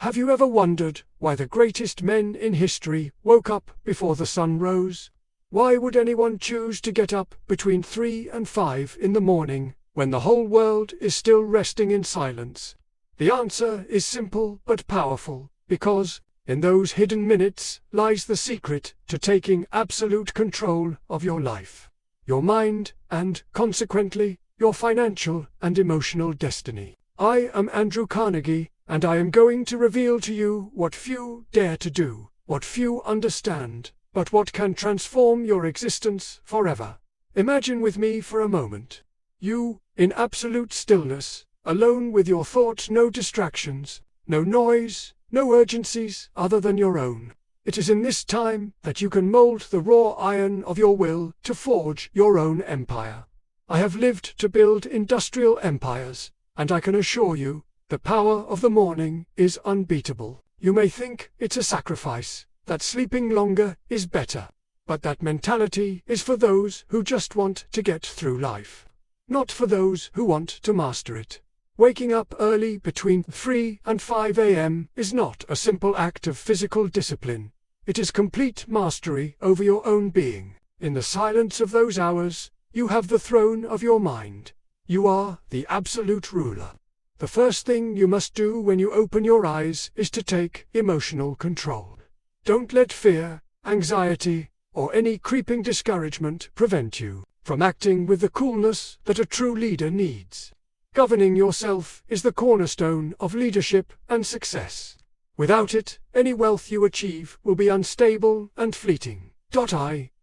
Have you ever wondered why the greatest men in history woke up before the sun rose? Why would anyone choose to get up between 3 and 5 in the morning, when the whole world is still resting in silence? The answer is simple but powerful, because in those hidden minutes lies the secret to taking absolute control of your life, your mind, and, consequently, your financial and emotional destiny. I am Andrew Carnegie, and I am going to reveal to you what few dare to do, what few understand, but what can transform your existence forever. Imagine with me for a moment. You, in absolute stillness, alone with your thoughts, no distractions, no noise, no urgencies other than your own. It is in this time that you can mold the raw iron of your will to forge your own empire. I have lived to build industrial empires, and I can assure you, the power of the morning is unbeatable. You may think it's a sacrifice, that sleeping longer is better, but that mentality is for those who just want to get through life, not for those who want to master it. Waking up early between 3 and 5 a.m. is not a simple act of physical discipline. It is complete mastery over your own being. In the silence of those hours, you have the throne of your mind. You are the absolute ruler. The first thing you must do when you open your eyes is to take emotional control. Don't let fear, anxiety, or any creeping discouragement prevent you from acting with the coolness that a true leader needs. Governing yourself is the cornerstone of leadership and success. Without it, any wealth you achieve will be unstable and fleeting.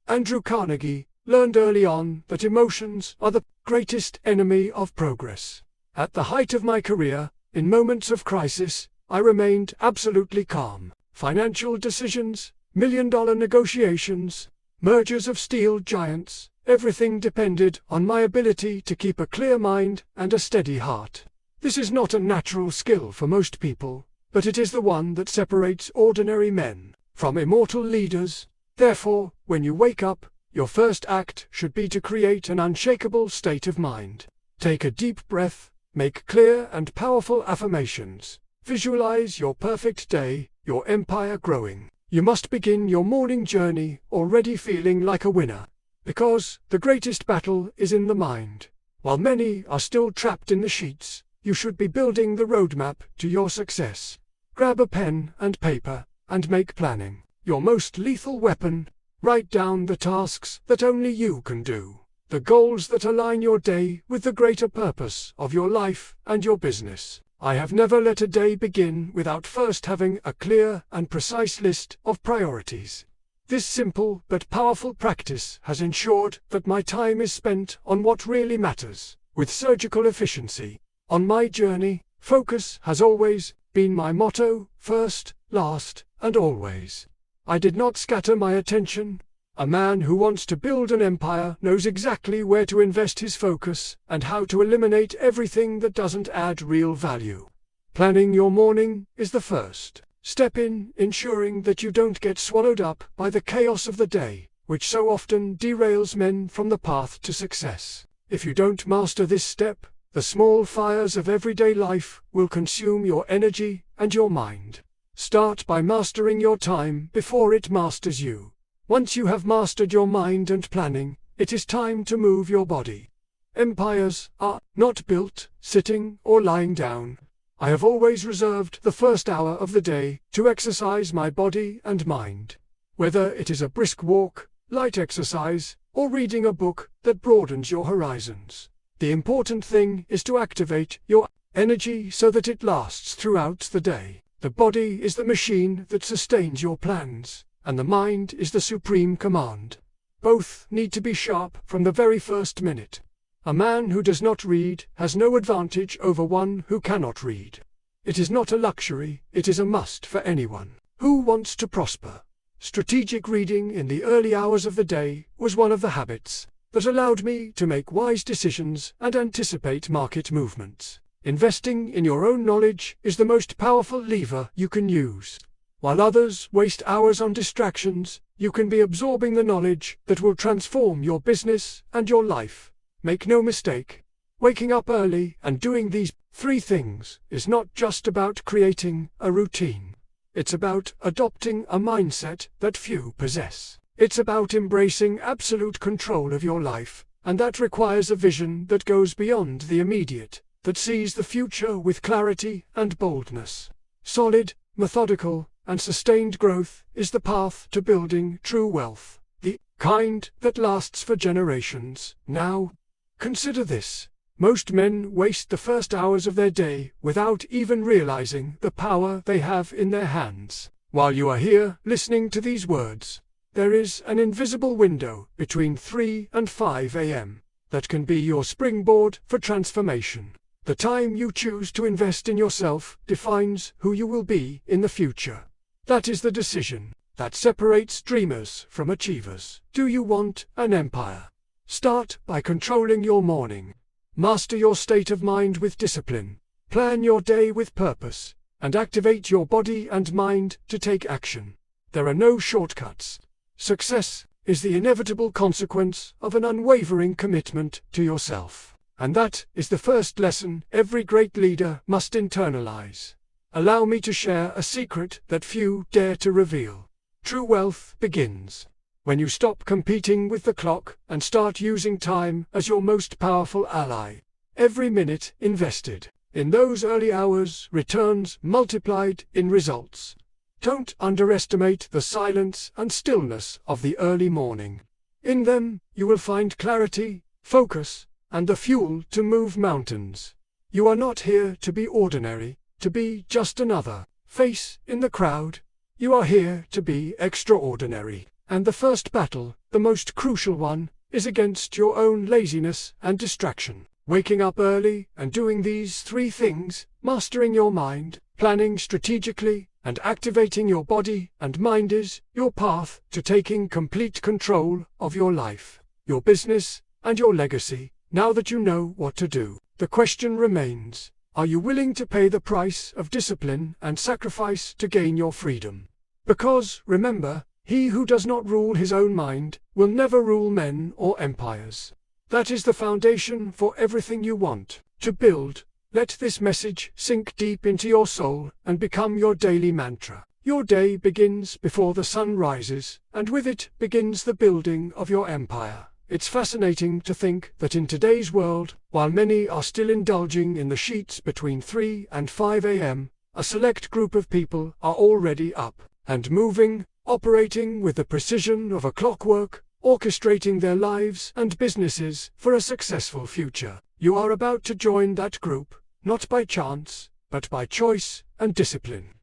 Andrew Carnegie, learned early on that emotions are the greatest enemy of progress. At the height of my career, in moments of crisis, I remained absolutely calm. Financial decisions, million-dollar negotiations, mergers of steel giants, everything depended on my ability to keep a clear mind and a steady heart. This is not a natural skill for most people, but it is the one that separates ordinary men from immortal leaders. Therefore, when you wake up, your first act should be to create an unshakable state of mind. Take a deep breath, make clear and powerful affirmations, visualize your perfect day, your empire growing. You must begin your morning journey already feeling like a winner, because the greatest battle is in the mind. While many are still trapped in the sheets, you should be building the roadmap to your success. Grab a pen and paper, and make planning your most lethal weapon. Write down the tasks that only you can do, the goals that align your day with the greater purpose of your life and your business. I have never let a day begin without first having a clear and precise list of priorities. This simple but powerful practice has ensured that my time is spent on what really matters, with surgical efficiency. On my journey, focus has always been my motto: first, last, and always. I did not scatter my attention. A man who wants to build an empire knows exactly where to invest his focus and how to eliminate everything that doesn't add real value. Planning your morning is the first step in ensuring that you don't get swallowed up by the chaos of the day, which so often derails men from the path to success. If you don't master this step, the small fires of everyday life will consume your energy and your mind. Start by mastering your time before it masters you. Once you have mastered your mind and planning, it is time to move your body. Empires are not built sitting or lying down. I have always reserved the first hour of the day to exercise my body and mind. Whether it is a brisk walk, light exercise, or reading a book that broadens your horizons, the important thing is to activate your energy so that it lasts throughout the day. The body is the machine that sustains your plans, and the mind is the supreme command. Both need to be sharp from the very first minute. A man who does not read has no advantage over one who cannot read. It is not a luxury, it is a must for anyone who wants to prosper. Strategic reading in the early hours of the day was one of the habits that allowed me to make wise decisions and anticipate market movements. Investing in your own knowledge is the most powerful lever you can use. While others waste hours on distractions, you can be absorbing the knowledge that will transform your business and your life. Make no mistake, Waking up early and doing these 3 things is not just about creating a routine. It's about adopting a mindset that few possess. It's about embracing absolute control of your life, and that requires a vision that goes beyond the immediate, that sees the future with clarity and boldness. Solid, methodical, and sustained growth is the path to building true wealth, the kind that lasts for generations. Now, consider this. Most men waste the first hours of their day without even realizing the power they have in their hands. While you are here listening to these words, there is an invisible window between 3 and 5 a.m. that can be your springboard for transformation. The time you choose to invest in yourself defines who you will be in the future. That is the decision that separates dreamers from achievers. Do you want an empire? Start by controlling your morning. Master your state of mind with discipline. Plan your day with purpose, and activate your body and mind to take action. There are no shortcuts. Success is the inevitable consequence of an unwavering commitment to yourself. And that is the first lesson every great leader must internalize. Allow me to share a secret that few dare to reveal. True wealth begins when you stop competing with the clock and start using time as your most powerful ally. Every minute invested in those early hours returns multiplied in results. Don't underestimate the silence and stillness of the early morning. In them, you will find clarity, focus, and the fuel to move mountains. You are not here to be ordinary, to be just another face in the crowd. You are here to be extraordinary. And the first battle, the most crucial one, is against your own laziness and distraction. Waking up early and doing these 3 things, mastering your mind, planning strategically, and activating your body and mind is your path to taking complete control of your life, your business, and your legacy. Now that you know what to do, the question remains, are you willing to pay the price of discipline and sacrifice to gain your freedom? Because, remember, he who does not rule his own mind will never rule men or empires. That is the foundation for everything you want to build. Let this message sink deep into your soul and become your daily mantra. Your day begins before the sun rises, and with it begins the building of your empire. It's fascinating to think that in today's world, while many are still indulging in the sheets between 3 and 5 a.m., a select group of people are already up and moving, operating with the precision of a clockwork, orchestrating their lives and businesses for a successful future. You are about to join that group, not by chance, but by choice and discipline.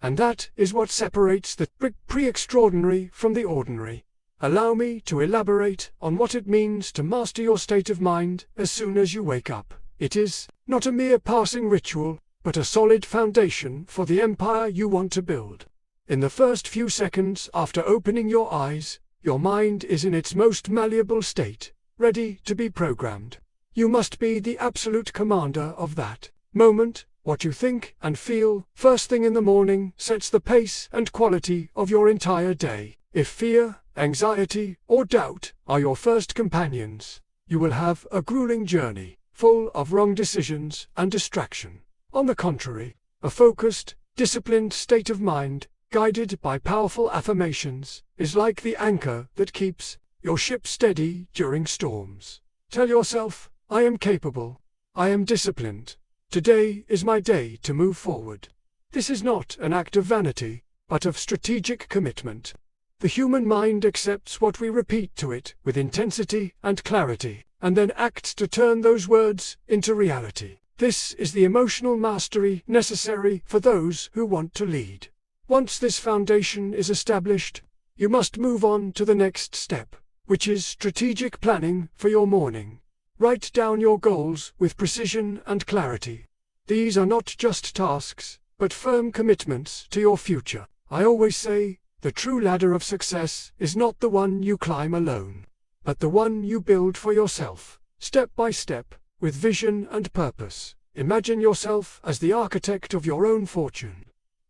And that is what separates the pre-extraordinary from the ordinary. Allow me to elaborate on what it means to master your state of mind as soon as you wake up. It is not a mere passing ritual, but a solid foundation for the empire you want to build. In the first few seconds after opening your eyes, your mind is in its most malleable state, ready to be programmed. You must be the absolute commander of that moment. What you think and feel first thing in the morning sets the pace and quality of your entire day. If fear, anxiety, or doubt are your first companions, you will have a grueling journey, full of wrong decisions and distraction. On the contrary, a focused, disciplined state of mind, guided by powerful affirmations, is like the anchor that keeps your ship steady during storms. Tell yourself, I am capable. I am disciplined. Today is my day to move forward. This is not an act of vanity, but of strategic commitment. The human mind accepts what we repeat to it with intensity and clarity, and then acts to turn those words into reality. This is the emotional mastery necessary for those who want to lead. Once this foundation is established, you must move on to the next step, which is strategic planning for your morning. Write down your goals with precision and clarity. These are not just tasks, but firm commitments to your future. I always say, the true ladder of success is not the one you climb alone, but the one you build for yourself, step by step, with vision and purpose. Imagine yourself as the architect of your own fortune.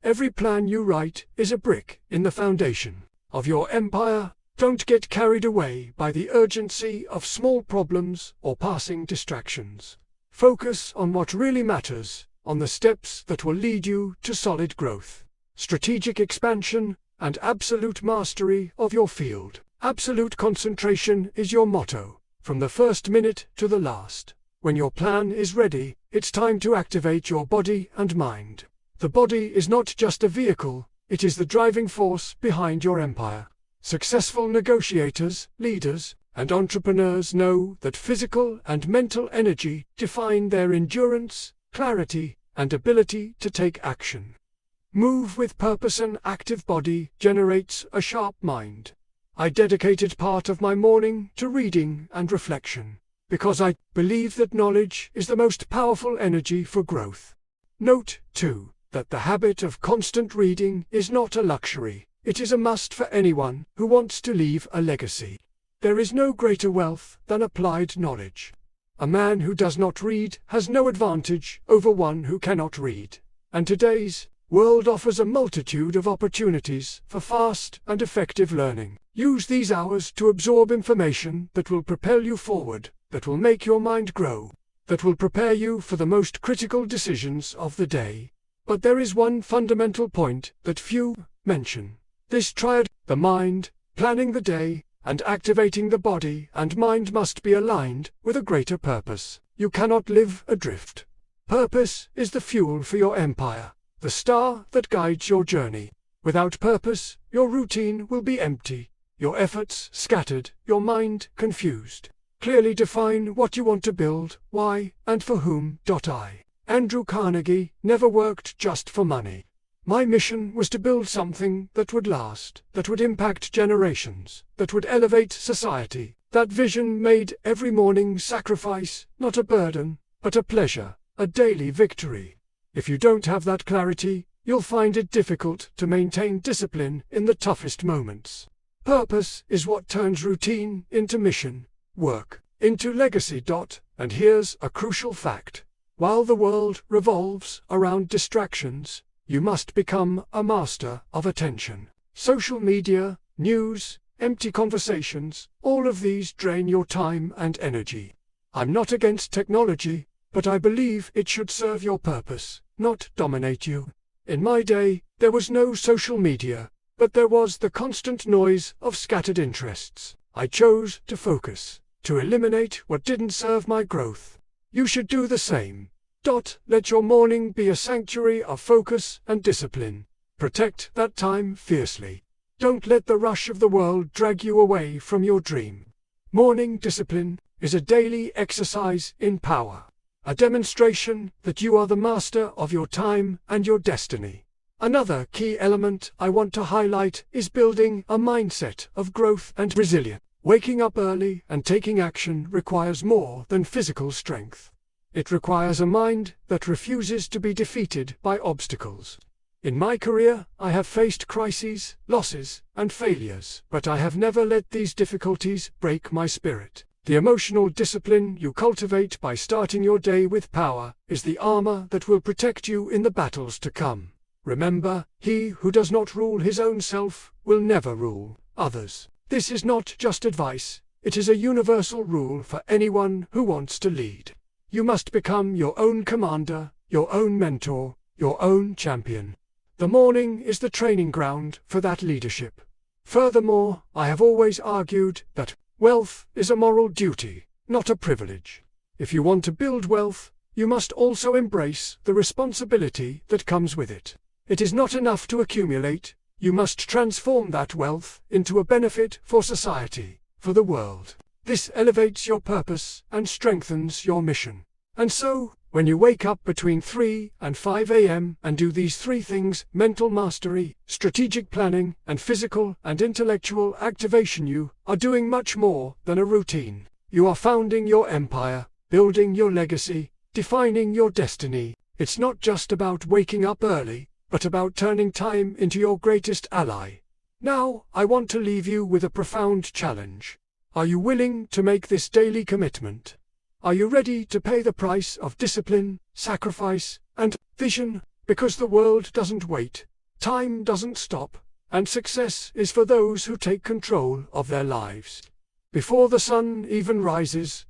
Every plan you write is a brick in the foundation of your empire. Don't get carried away by the urgency of small problems or passing distractions. Focus on what really matters, on the steps that will lead you to solid growth, strategic expansion, and absolute mastery of your field. Absolute concentration is your motto, from the first minute to the last. When your plan is ready, it's time to activate your body and mind. The body is not just a vehicle, it is the driving force behind your empire. Successful negotiators, leaders, and entrepreneurs know that physical and mental energy define their endurance, clarity, and ability to take action. Move with purpose. An active body generates a sharp mind. I dedicated part of my morning to reading and reflection, because I believe that knowledge is the most powerful energy for growth. Note, too, that the habit of constant reading is not a luxury, it is a must for anyone who wants to leave a legacy. There is no greater wealth than applied knowledge. A man who does not read has no advantage over one who cannot read. And today's world offers a multitude of opportunities for fast and effective learning. Use these hours to absorb information that will propel you forward, that will make your mind grow, that will prepare you for the most critical decisions of the day. But there is one fundamental point that few mention. This triad, the mind, planning the day, and activating the body and mind must be aligned with a greater purpose. You cannot live adrift. Purpose is the fuel for your empire, the star that guides your journey. Without purpose, your routine will be empty, your efforts scattered, your mind confused. Clearly define what you want to build, why, and for whom. Andrew Carnegie never worked just for money. My mission was to build something that would last, that would impact generations, that would elevate society. That vision made every morning sacrifice, not a burden, but a pleasure, a daily victory. If you don't have that clarity, you'll find it difficult to maintain discipline in the toughest moments. Purpose is what turns routine into mission, work into legacy. And here's a crucial fact. While the world revolves around distractions, you must become a master of attention. Social media, news, empty conversations, all of these drain your time and energy. I'm not against technology, but I believe it should serve your purpose, not dominate you. In my day, there was no social media, but there was the constant noise of scattered interests. I chose to focus, to eliminate what didn't serve my growth. You should do the same. Let your morning be a sanctuary of focus and discipline. Protect that time fiercely. Don't let the rush of the world drag you away from your dream. Morning discipline is a daily exercise in power, a demonstration that you are the master of your time and your destiny. Another key element I want to highlight is building a mindset of growth and resilience. Waking up early and taking action requires more than physical strength. It requires a mind that refuses to be defeated by obstacles. In my career, I have faced crises, losses, and failures, but I have never let these difficulties break my spirit. The emotional discipline you cultivate by starting your day with power is the armor that will protect you in the battles to come. Remember, he who does not rule his own self will never rule others. This is not just advice, it is a universal rule for anyone who wants to lead. You must become your own commander, your own mentor, your own champion. The morning is the training ground for that leadership. Furthermore, I have always argued that wealth is a moral duty, not a privilege. If you want to build wealth, you must also embrace the responsibility that comes with it. It is not enough to accumulate, you must transform that wealth into a benefit for society, for the world. This elevates your purpose and strengthens your mission. And so, when you wake up between 3 and 5 a.m. and do these three things, mental mastery, strategic planning, and physical and intellectual activation, you are doing much more than a routine. You are founding your empire, building your legacy, defining your destiny. It's not just about waking up early, but about turning time into your greatest ally. Now, I want to leave you with a profound challenge. Are you willing to make this daily commitment? Are you ready to pay the price of discipline, sacrifice, and vision? Because the world doesn't wait, time doesn't stop, and success is for those who take control of their lives. Before the sun even rises,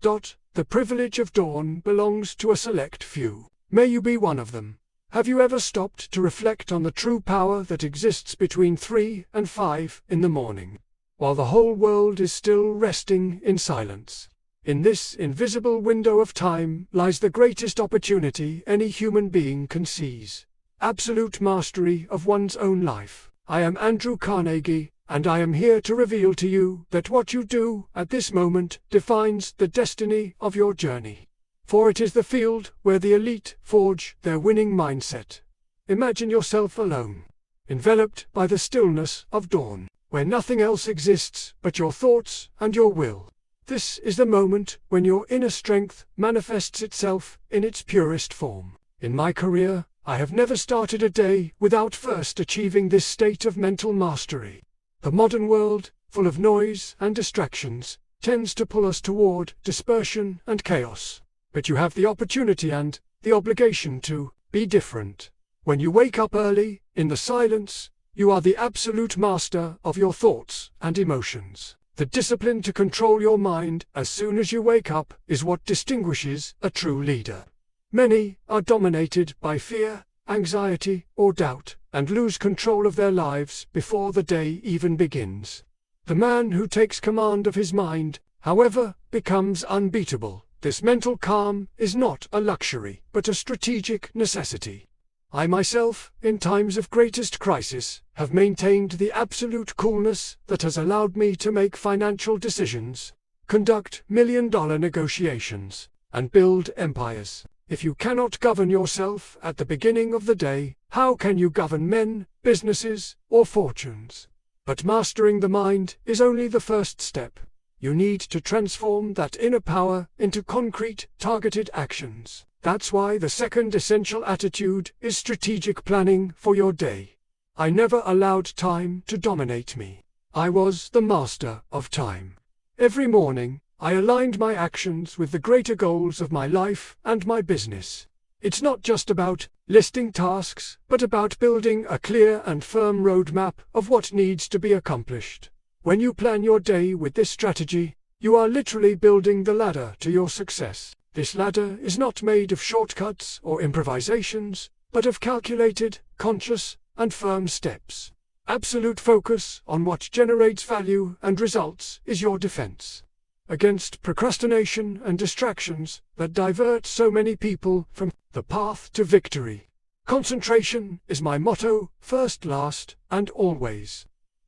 The privilege of dawn belongs to a select few. May you be one of them. Have you ever stopped to reflect on the true power that exists between 3 and 5 in the morning, while the whole world is still resting in silence? In this invisible window of time lies the greatest opportunity any human being can seize: absolute mastery of one's own life. I am Andrew Carnegie, and I am here to reveal to you that what you do at this moment defines the destiny of your journey. For it is the field where the elite forge their winning mindset. Imagine yourself alone, enveloped by the stillness of dawn, where nothing else exists but your thoughts and your will. This is the moment when your inner strength manifests itself in its purest form. In my career, I have never started a day without first achieving this state of mental mastery. The modern world, full of noise and distractions, tends to pull us toward dispersion and chaos. But you have the opportunity and the obligation to be different. When you wake up early, in the silence, you are the absolute master of your thoughts and emotions. The discipline to control your mind as soon as you wake up is what distinguishes a true leader. Many are dominated by fear, anxiety, or doubt, and lose control of their lives before the day even begins. The man who takes command of his mind, however, becomes unbeatable. This mental calm is not a luxury, but a strategic necessity. I myself, in times of greatest crisis, have maintained the absolute coolness that has allowed me to make financial decisions, conduct million-dollar negotiations, and build empires. If you cannot govern yourself at the beginning of the day, how can you govern men, businesses, or fortunes? But mastering the mind is only the first step. You need to transform that inner power into concrete, targeted actions. That's why the second essential attitude is strategic planning for your day. I never allowed time to dominate me. I was the master of time. Every morning, I aligned my actions with the greater goals of my life and my business. It's not just about listing tasks, but about building a clear and firm roadmap of what needs to be accomplished. When you plan your day with this strategy, you are literally building the ladder to your success. This ladder is not made of shortcuts or improvisations, but of calculated, conscious, and firm steps. Absolute focus on what generates value and results is your defense against procrastination and distractions that divert so many people from the path to victory. Concentration is my motto: first, last, and always.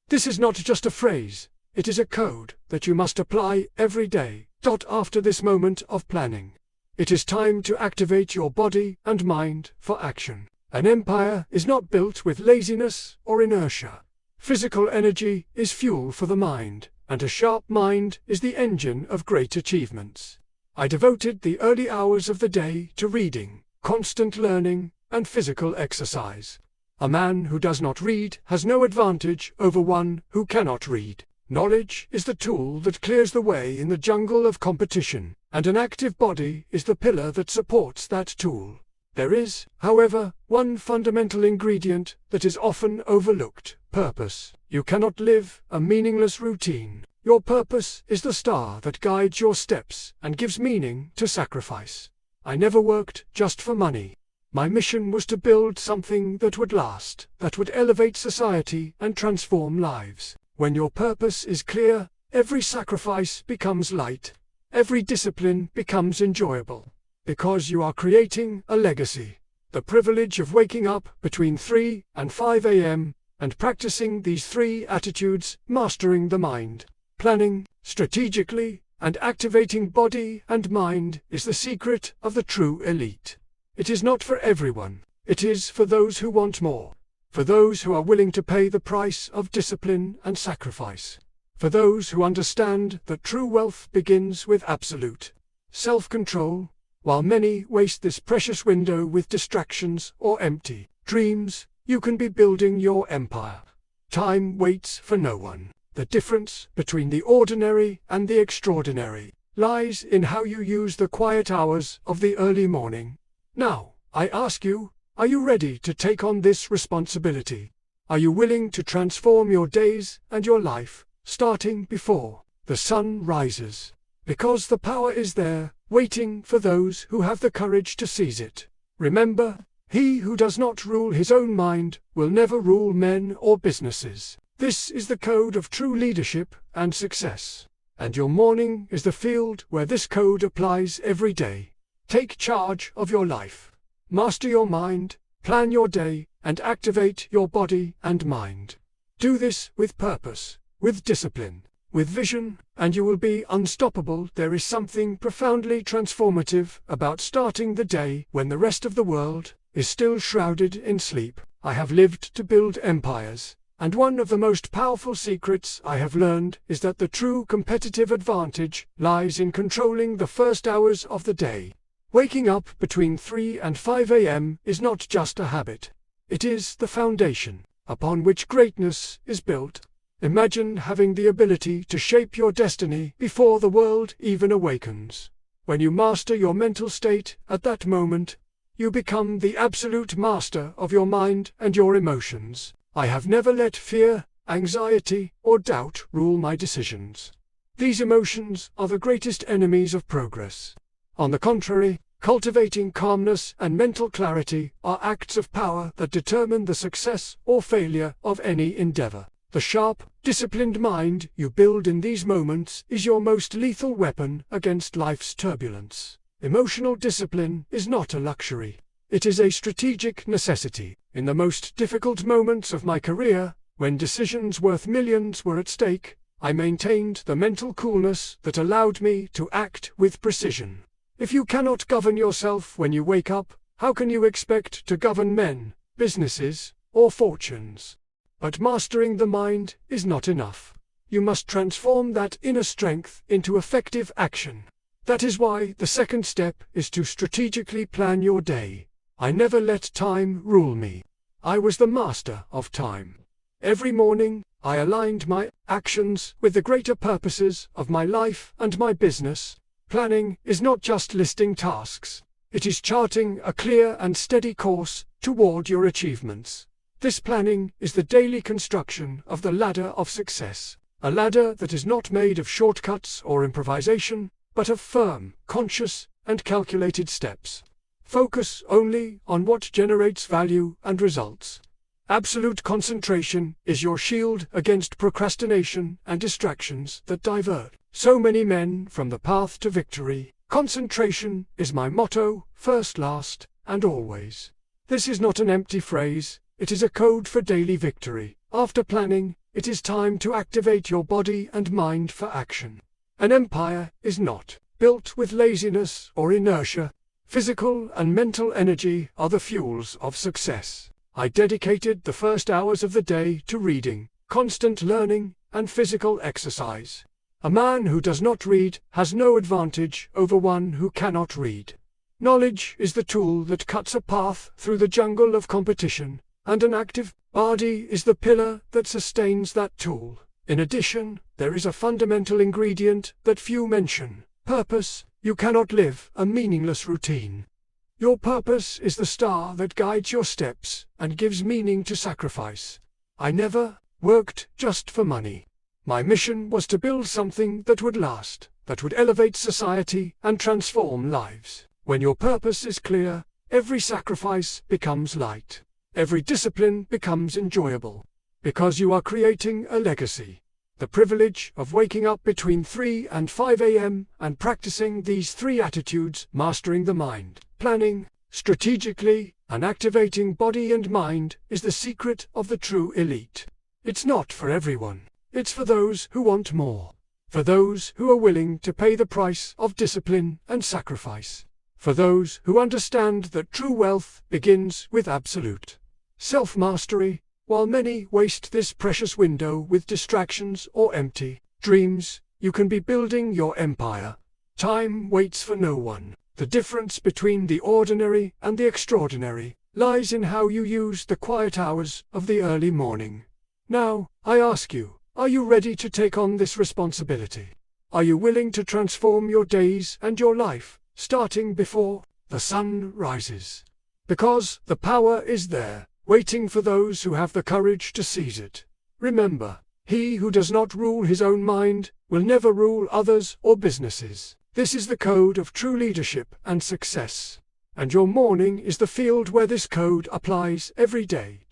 This is not just a phrase, it is a code that you must apply every day. After this moment of planning, it is time to activate your body and mind for action. An empire is not built with laziness or inertia. Physical energy is fuel for the mind, and a sharp mind is the engine of great achievements. I devoted the early hours of the day to reading, constant learning, and physical exercise. A man who does not read has no advantage over one who cannot read. Knowledge is the tool that clears the way in the jungle of competition, and an active body is the pillar that supports that tool. There is, however, one fundamental ingredient that is often overlooked: purpose. You cannot live a meaningless routine. Your purpose is the star that guides your steps and gives meaning to sacrifice. I never worked just for money. My mission was to build something that would last, that would elevate society and transform lives. When your purpose is clear, every sacrifice becomes light, every discipline becomes enjoyable, because you are creating a legacy. The privilege of waking up between 3 and 5 a.m. and practicing these 3 attitudes: mastering the mind, planning strategically, and activating body and mind, is the secret of the true elite. It is not for everyone. It is for those who want more, for those who are willing to pay the price of discipline and sacrifice, for those who understand that true wealth begins with absolute self-control. While many waste this precious window with distractions or empty dreams, you can be building your empire. Time waits for no one. The difference between the ordinary and the extraordinary lies in how you use the quiet hours of the early morning. Now, I ask you, are you ready to take on this responsibility? Are you willing to transform your days and your life, starting before the sun rises? Because the power is there, waiting for those who have the courage to seize it. Remember, he who does not rule his own mind will never rule men or businesses. This is the code of true leadership and success. And your morning is the field where this code applies every day. Take charge of your life. Master your mind, plan your day, and activate your body and mind. Do this with purpose, with discipline, with vision, and you will be unstoppable. There is something profoundly transformative about starting the day when the rest of the world is still shrouded in sleep. I have lived to build empires, and one of the most powerful secrets I have learned is that the true competitive advantage lies in controlling the first hours of the day. Waking up between 3 and 5 a.m. is not just a habit. It is the foundation upon which greatness is built. Imagine having the ability to shape your destiny before the world even awakens. When you master your mental state at that moment, you become the absolute master of your mind and your emotions. I have never let fear, anxiety, or doubt rule my decisions. These emotions are the greatest enemies of progress. On the contrary, cultivating calmness and mental clarity are acts of power that determine the success or failure of any endeavor. The sharp, disciplined mind you build in these moments is your most lethal weapon against life's turbulence. Emotional discipline is not a luxury. It is a strategic necessity. In the most difficult moments of my career, when decisions worth millions were at stake, I maintained the mental coolness that allowed me to act with precision. If you cannot govern yourself when you wake up, how can you expect to govern men, businesses, or fortunes? But mastering the mind is not enough. You must transform that inner strength into effective action. That is why the second step is to strategically plan your day. I never let time rule me. I was the master of time. Every morning, I aligned my actions with the greater purposes of my life and my business. Planning is not just listing tasks. It is charting a clear and steady course toward your achievements. This planning is the daily construction of the ladder of success, a ladder that is not made of shortcuts or improvisation, but of firm, conscious, and calculated steps. Focus only on what generates value and results. Absolute concentration is your shield against procrastination and distractions that divert so many men from the path to victory. Concentration is my motto, first, last, and always. This is not an empty phrase, it is a code for daily victory. After planning, it is time to activate your body and mind for action. An empire is not built with laziness or inertia. Physical and mental energy are the fuels of success. I dedicated the first hours of the day to reading, constant learning, and physical exercise. A man who does not read has no advantage over one who cannot read. Knowledge is the tool that cuts a path through the jungle of competition, and an active body is the pillar that sustains that tool. In addition, there is a fundamental ingredient that few mention: purpose. You cannot live a meaningless routine. Your purpose is the star that guides your steps and gives meaning to sacrifice. I never worked just for money. My mission was to build something that would last, that would elevate society and transform lives. When your purpose is clear, every sacrifice becomes light. Every discipline becomes enjoyable. Because you are creating a legacy. The privilege of waking up between 3 and 5 a.m. and practicing these three attitudes, mastering the mind, planning strategically, and activating body and mind, is the secret of the true elite. It's not for everyone. It's for those who want more. For those who are willing to pay the price of discipline and sacrifice. For those who understand that true wealth begins with absolute self-mastery. While many waste this precious window with distractions or empty dreams, you can be building your empire. Time waits for no one. The difference between the ordinary and the extraordinary lies in how you use the quiet hours of the early morning. Now, I ask you, are you ready to take on this responsibility? Are you willing to transform your days and your life, starting before the sun rises? Because the power is there, waiting for those who have the courage to seize it. Remember, he who does not rule his own mind will never rule others or businesses. This is the code of true leadership and success. And your morning is the field where this code applies every day.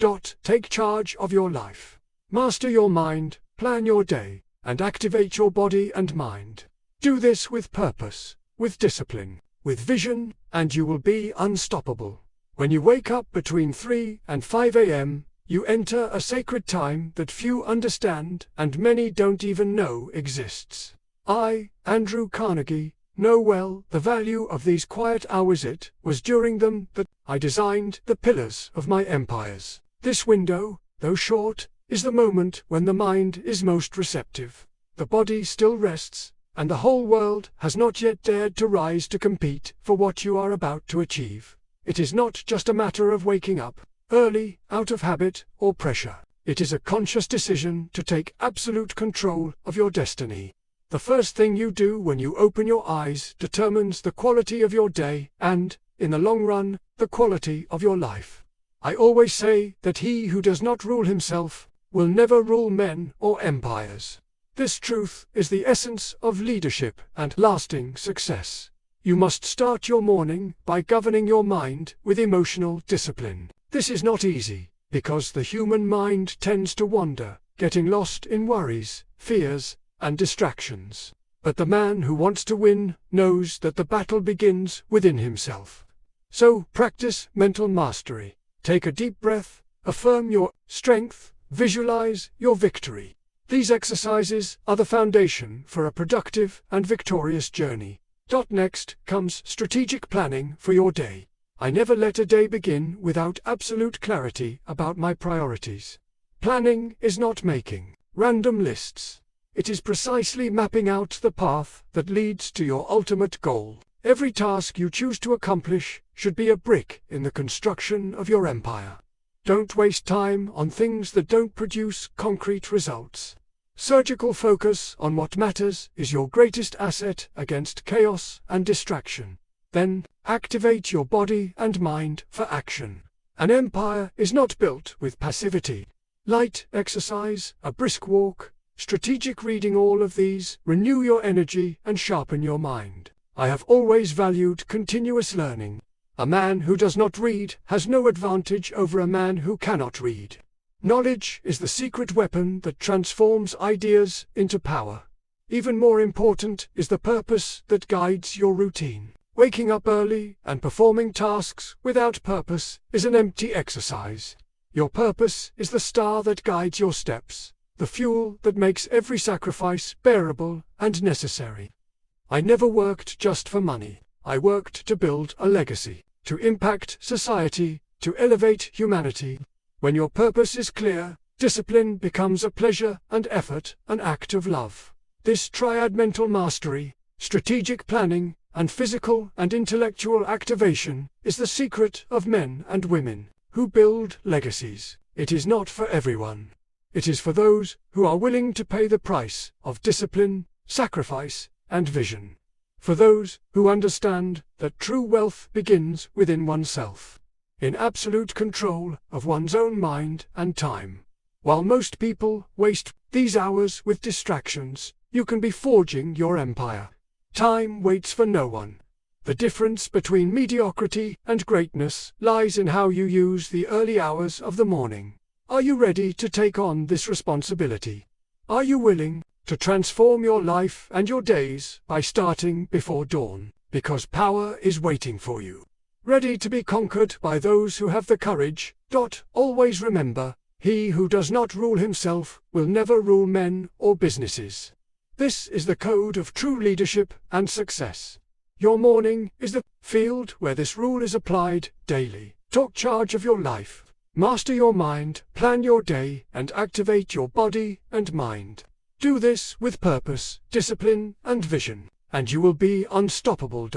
Take charge of your life. Master your mind, plan your day, and activate your body and mind. Do this with purpose, with discipline, with vision, and you will be unstoppable. When you wake up between 3 and 5 a.m., you enter a sacred time that few understand and many don't even know exists. I, Andrew Carnegie, know well the value of these quiet hours. It was during them that I designed the pillars of my empires. This window, though short, is the moment when the mind is most receptive. The body still rests, and the whole world has not yet dared to rise to compete for what you are about to achieve. It is not just a matter of waking up early, out of habit or pressure. It is a conscious decision to take absolute control of your destiny. The first thing you do when you open your eyes determines the quality of your day and, in the long run, the quality of your life. I always say that he who does not rule himself will never rule men or empires. This truth is the essence of leadership and lasting success. You must start your morning by governing your mind with emotional discipline. This is not easy, because the human mind tends to wander, getting lost in worries, fears, and distractions. But the man who wants to win knows that the battle begins within himself. So practice mental mastery. Take a deep breath, affirm your strength, visualize your victory. These exercises are the foundation for a productive and victorious journey. Next comes strategic planning for your day. I never let a day begin without absolute clarity about my priorities. Planning is not making random lists. It is precisely mapping out the path that leads to your ultimate goal. Every task you choose to accomplish should be a brick in the construction of your empire. Don't waste time on things that don't produce concrete results. Surgical focus on what matters is your greatest asset against chaos and distraction. Then, activate your body and mind for action. An empire is not built with passivity. Light exercise, a brisk walk, strategic reading, all of these renew your energy and sharpen your mind. I have always valued continuous learning. A man who does not read has no advantage over a man who cannot read. Knowledge is the secret weapon that transforms ideas into power. Even more important is the purpose that guides your routine. Waking up early and performing tasks without purpose is an empty exercise. Your purpose is the star that guides your steps, the fuel that makes every sacrifice bearable and necessary. I never worked just for money. I worked to build a legacy, to impact society, to elevate humanity. When your purpose is clear, discipline becomes a pleasure and effort an act of love. This triad, mental mastery, strategic planning, and physical and intellectual activation, is the secret of men and women who build legacies. It is not for everyone. It is for those who are willing to pay the price of discipline, sacrifice, and vision. For those who understand that true wealth begins within oneself, in absolute control of one's own mind and time. While most people waste these hours with distractions, you can be forging your empire. Time waits for no one. The difference between mediocrity and greatness lies in how you use the early hours of the morning. Are you ready to take on this responsibility? Are you willing to transform your life and your days by starting before dawn? Because power is waiting for you, ready to be conquered by those who have the courage. Always remember, he who does not rule himself will never rule men or businesses. This is the code of true leadership and success. Your morning is the field where this rule is applied daily. Take charge of your life. Master your mind, plan your day, and activate your body and mind. Do this with purpose, discipline, and vision, and you will be unstoppable.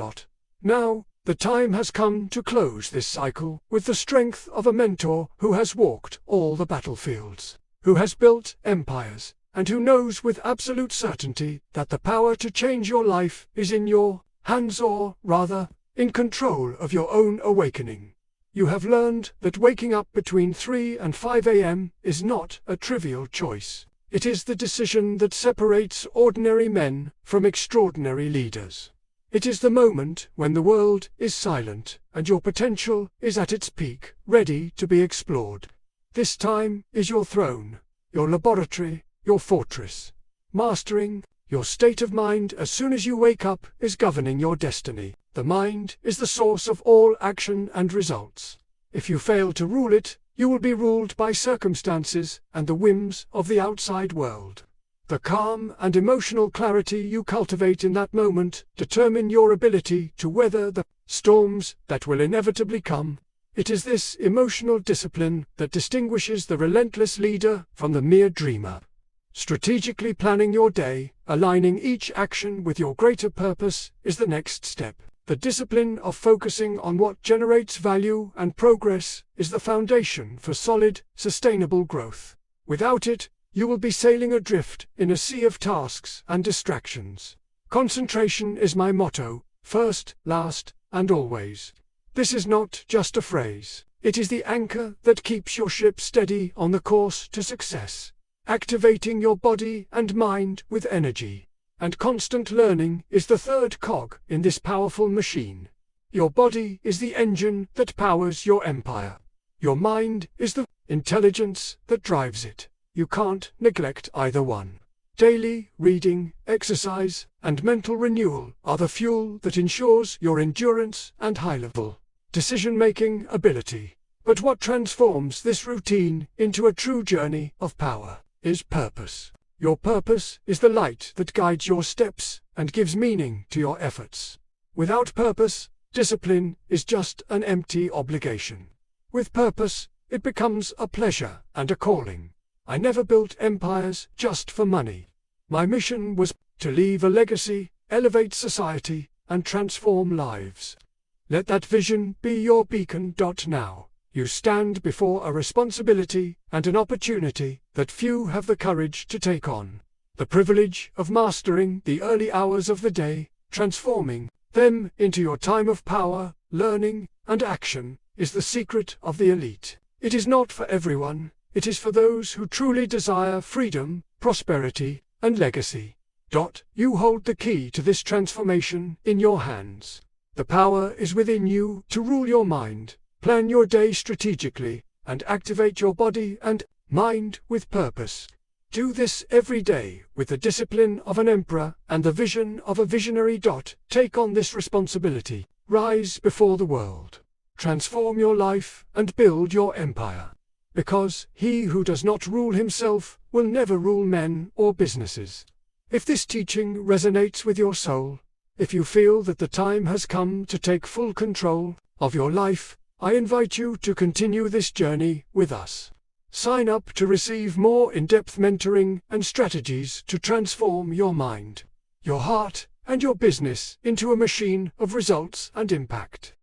Now, the time has come to close this cycle with the strength of a mentor who has walked all the battlefields, who has built empires, and who knows with absolute certainty that the power to change your life is in your hands, or, rather, in control of your own awakening. You have learned that waking up between 3 and 5 a.m. is not a trivial choice. It is the decision that separates ordinary men from extraordinary leaders. It is the moment when the world is silent and your potential is at its peak, ready to be explored. This time is your throne, your laboratory, your fortress. Mastering your state of mind as soon as you wake up is governing your destiny. The mind is the source of all action and results. If you fail to rule it, you will be ruled by circumstances and the whims of the outside world. The calm and emotional clarity you cultivate in that moment determine your ability to weather the storms that will inevitably come. It is this emotional discipline that distinguishes the relentless leader from the mere dreamer. Strategically planning your day, aligning each action with your greater purpose, is the next step. The discipline of focusing on what generates value and progress is the foundation for solid, sustainable growth. Without it, you will be sailing adrift in a sea of tasks and distractions. Concentration is my motto, first, last, and always. This is not just a phrase. It is the anchor that keeps your ship steady on the course to success. Activating your body and mind with energy and constant learning is the third cog in this powerful machine. Your body is the engine that powers your empire. Your mind is the intelligence that drives it. You can't neglect either one. Daily reading, exercise, and mental renewal are the fuel that ensures your endurance and high-level decision-making ability. But what transforms this routine into a true journey of power is purpose. Your purpose is the light that guides your steps and gives meaning to your efforts. Without purpose, discipline is just an empty obligation. With purpose, it becomes a pleasure and a calling. I never built empires just for money. My mission was to leave a legacy, elevate society, and transform lives. Let that vision be your beacon. Now, you stand before a responsibility and an opportunity that few have the courage to take on. The privilege of mastering the early hours of the day, transforming them into your time of power, learning, and action, is the secret of the elite. It is not for everyone. It is for those who truly desire freedom, prosperity, and legacy. You hold the key to this transformation in your hands. The power is within you to rule your mind, plan your day strategically, and activate your body and mind with purpose. Do this every day with the discipline of an emperor and the vision of a visionary. Take on this responsibility. Rise before the world. Transform your life and build your empire. Because he who does not rule himself will never rule men or businesses. If this teaching resonates with your soul, if you feel that the time has come to take full control of your life, I invite you to continue this journey with us. Sign up to receive more in-depth mentoring and strategies to transform your mind, your heart, and your business into a machine of results and impact.